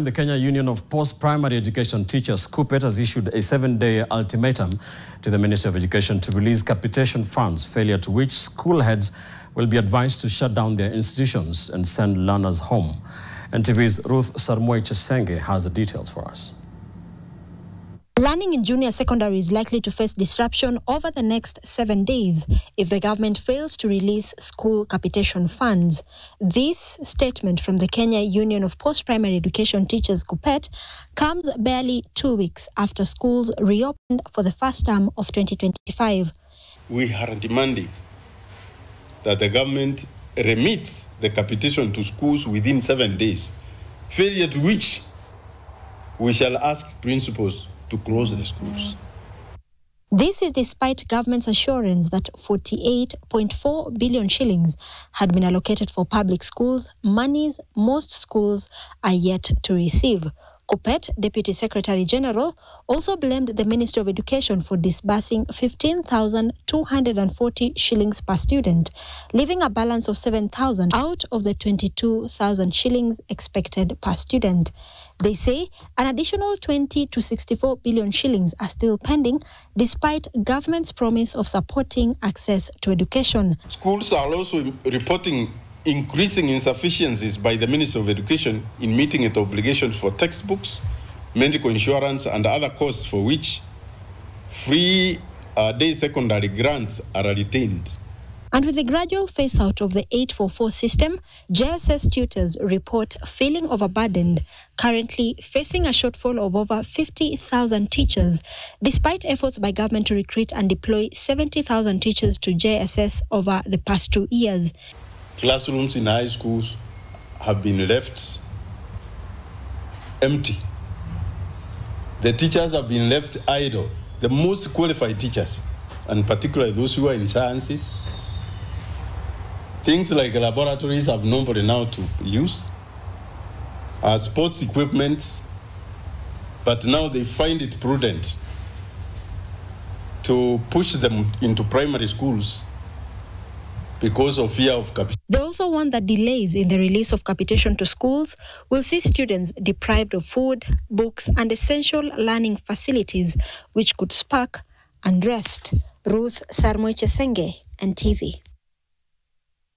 The Kenya Union of Post-Primary Education Teachers, Kuppet, has issued a 7-day ultimatum to the Ministry of Education to release capitation funds, failure to which school heads will be advised to shut down their institutions and send learners home. NTV's Ruth Sarmoy-Chesenge has the details for us. Learning in junior secondary is likely to face disruption over the next 7 days if the government fails to release school capitation funds. This statement from the Kenya Union of Post-Primary Education Teachers, Kuppet, comes barely 2 weeks after schools reopened for the first term of 2025. We are demanding that the government remits the capitation to schools within 7 days, failure to which we shall ask principals to close the schools. This is despite government's assurance that 48.4 billion shillings had been allocated for public schools, monies most schools are yet to receive. Kuppet, Deputy Secretary General, also blamed the Ministry of Education for disbursing 15,240 shillings per student, leaving a balance of 7,000 out of the 22,000 shillings expected per student. They say an additional 20 to 64 billion shillings are still pending, despite government's promise of supporting access to education. Schools are also reporting increasing insufficiencies by the Ministry of Education in meeting its obligations for textbooks, medical insurance, and other costs for which free day secondary grants are retained. And with the gradual phase-out of the 844 system, JSS tutors report feeling overburdened, currently facing a shortfall of over 50,000 teachers, despite efforts by government to recruit and deploy 70,000 teachers to JSS over the past 2 years. Classrooms in high schools have been left empty. The teachers have been left idle. The most qualified teachers, and particularly those who are in sciences, things like laboratories have nobody now to use, sports equipment, but now they find it prudent to push them into primary schools because of fear of capitation. They also warn that delays in the release of capitation to schools will see students deprived of food, books, and essential learning facilities, which could spark unrest. Ruth Sarmoy-Chesenge, NTV.